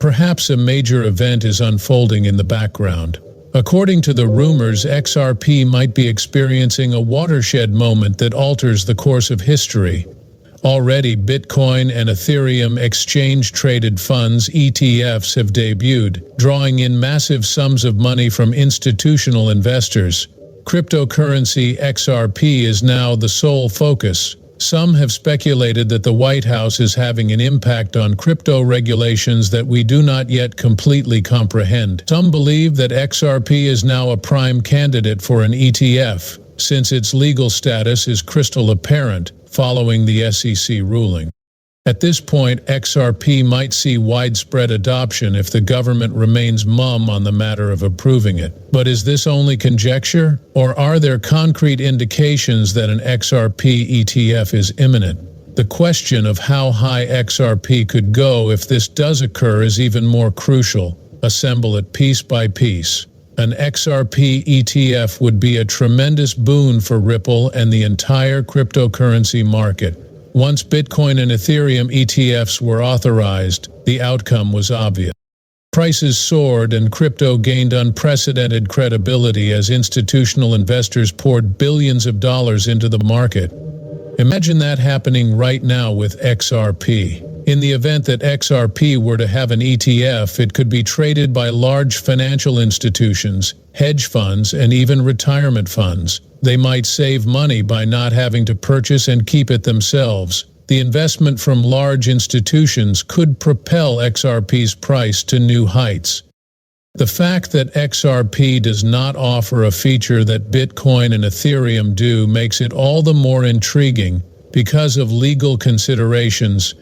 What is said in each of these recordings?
Perhaps a major event is unfolding in the background. According to the rumors, XRP might be experiencing a watershed moment that alters the course of history. Already, Bitcoin and Ethereum exchange-traded funds (ETFs) have debuted, drawing in massive sums of money from institutional investors. Cryptocurrency XRP is now the sole focus. Some have speculated that the White House is having an impact on crypto regulations that we do not yet completely comprehend. Some believe that XRP is now a prime candidate for an ETF, since its legal status is crystal apparent following the SEC ruling. At this point, XRP might see widespread adoption if the government remains mum on the matter of approving it. But is this only conjecture, or are there concrete indications that an XRP ETF is imminent? The question of how high XRP could go if this does occur is even more crucial. Assemble it piece by piece. An XRP ETF would be a tremendous boon for Ripple and the entire cryptocurrency market. Once Bitcoin and Ethereum ETFs were authorized, the outcome was obvious. Prices soared and crypto gained unprecedented credibility as institutional investors poured billions of dollars into the market. Imagine that happening right now with XRP. In the event that XRP were to have an ETF, it could be traded by large financial institutions, hedge funds, and even retirement funds. They might save money by not having to purchase and keep it themselves. The investment from large institutions could propel XRP's price to new heights. The fact that XRP does not offer a feature that Bitcoin and Ethereum do makes it all the more intriguing. Because of legal considerations,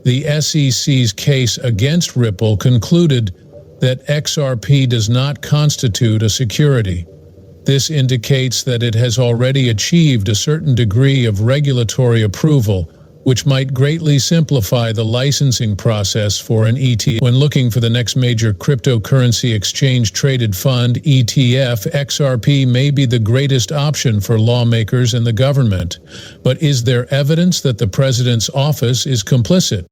the SEC's case against Ripple concluded that XRP does not constitute a security. This indicates that it has already achieved a certain degree of regulatory approval, which might greatly simplify the licensing process for an ETF. When looking for the next major cryptocurrency exchange-traded fund ETF, XRP may be the greatest option for lawmakers and the government. But is there evidence that the president's office is complicit?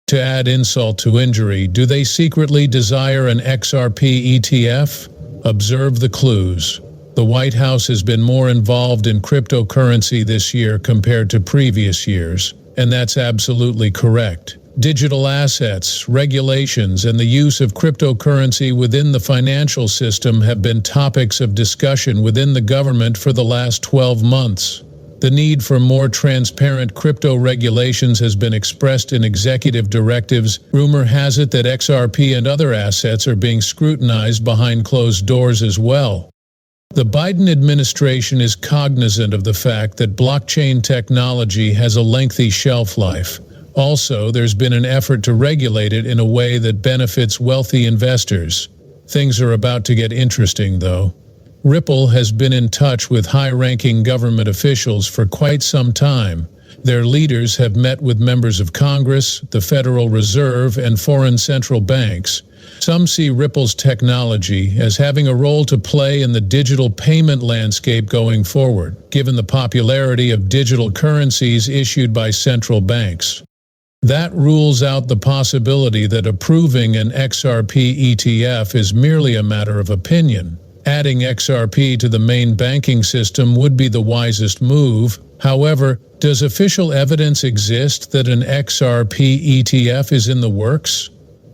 To add insult to injury, do they secretly desire an XRP ETF? Observe the clues. The White House has been more involved in cryptocurrency this year compared to previous years, and that's absolutely correct. Digital assets, regulations, and the use of cryptocurrency within the financial system have been topics of discussion within the government for the last 12 months. The need for more transparent crypto regulations has been expressed in executive directives. Rumor has it that XRP and other assets are being scrutinized behind closed doors as well. The Biden administration is cognizant of the fact that blockchain technology has a lengthy shelf life. Also, there's been an effort to regulate it in a way that benefits wealthy investors. Things are about to get interesting, though. Ripple has been in touch with high-ranking government officials for quite some time. Their leaders have met with members of Congress, the Federal Reserve, and foreign central banks. Some see Ripple's technology as having a role to play in the digital payment landscape going forward, given the popularity of digital currencies issued by central banks. That rules out the possibility that approving an XRP ETF is merely a matter of opinion. Adding XRP to the main banking system would be the wisest move. However, does official evidence exist that an XRP ETF is in the works?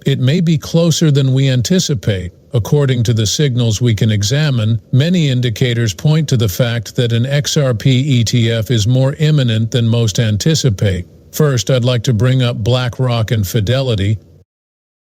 It may be closer than we anticipate. According to the signals we can examine, many indicators point to the fact that an XRP ETF is more imminent than most anticipate. First, I'd like to bring up BlackRock and Fidelity.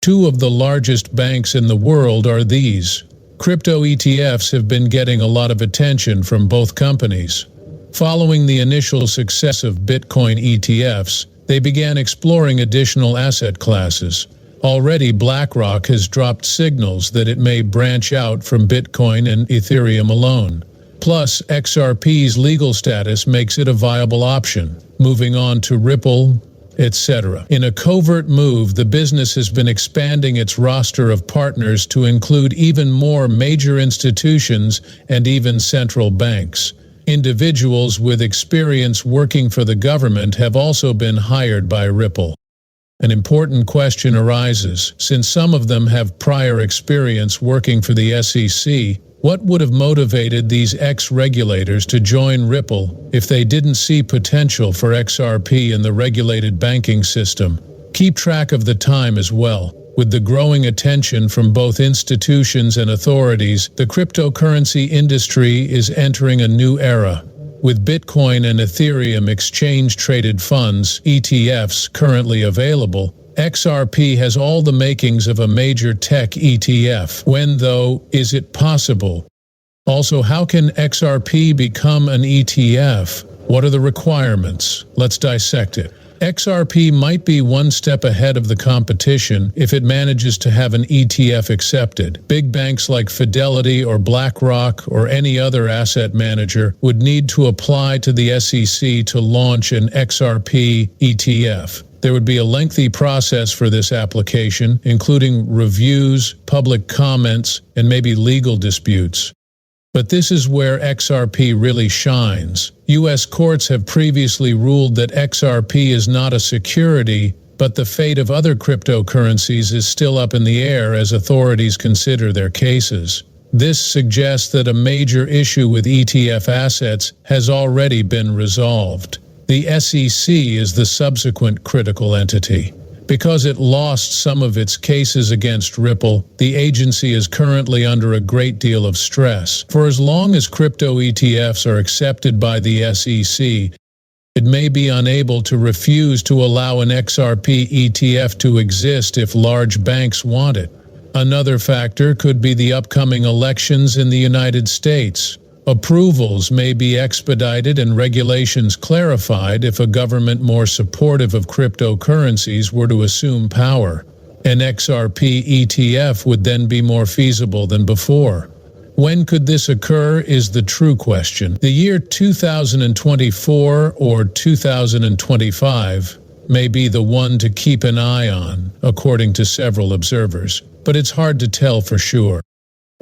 Two of the largest banks in the world are these. Crypto ETFs have been getting a lot of attention from both companies. Following the initial success of Bitcoin ETFs, they began exploring additional asset classes. Already, BlackRock has dropped signals that it may branch out from Bitcoin and Ethereum alone. Plus, XRP's legal status makes it a viable option. Moving on to Ripple, etc. In a covert move, the business has been expanding its roster of partners to include even more major institutions and even central banks. Individuals with experience working for the government have also been hired by Ripple. An important question arises, since some of them have prior experience working for the SEC. What would have motivated these ex-regulators to join Ripple if they didn't see potential for XRP in the regulated banking system? Keep track of the time as well. With the growing attention from both institutions and authorities, the cryptocurrency industry is entering a new era. With Bitcoin and Ethereum exchange-traded funds, ETFs, currently available, XRP has all the makings of a major tech ETF. When, though, is it possible? Also, how can XRP become an ETF? What are the requirements? Let's dissect it. XRP might be one step ahead of the competition if it manages to have an ETF accepted. Big banks like Fidelity or BlackRock or any other asset manager would need to apply to the SEC to launch an XRP ETF. There would be a lengthy process for this application, including reviews, public comments, and maybe legal disputes. But this is where XRP really shines. U.S. courts have previously ruled that XRP is not a security, but the fate of other cryptocurrencies is still up in the air as authorities consider their cases. This suggests that a major issue with ETF assets has already been resolved. The SEC is the subsequent critical entity. Because it lost some of its cases against Ripple, the agency is currently under a great deal of stress. For as long as crypto ETFs are accepted by the SEC, it may be unable to refuse to allow an XRP ETF to exist if large banks want it. Another factor could be the upcoming elections in the United States. Approvals may be expedited and regulations clarified if a government more supportive of cryptocurrencies were to assume power. An XRP ETF would then be more feasible than before. When could this occur is the true question. The year 2024 or 2025 may be the one to keep an eye on, according to several observers, but it's hard to tell for sure.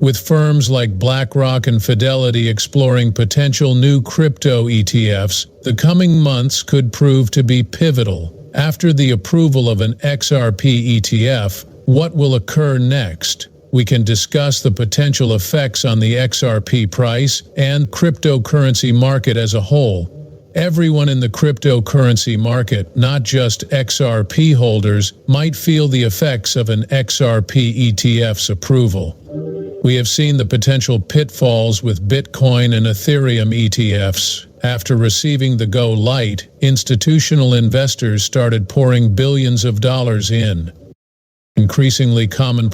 With firms like BlackRock and Fidelity exploring potential new crypto ETFs, the coming months could prove to be pivotal. After the approval of an XRP ETF, what will occur next? We can discuss the potential effects on the XRP price and cryptocurrency market as a whole. Everyone in the cryptocurrency market, not just XRP holders, might feel the effects of an XRP ETF's approval. We have seen the potential pitfalls with Bitcoin and Ethereum ETFs. After receiving the go light, institutional investors started pouring billions of dollars in. Increasingly common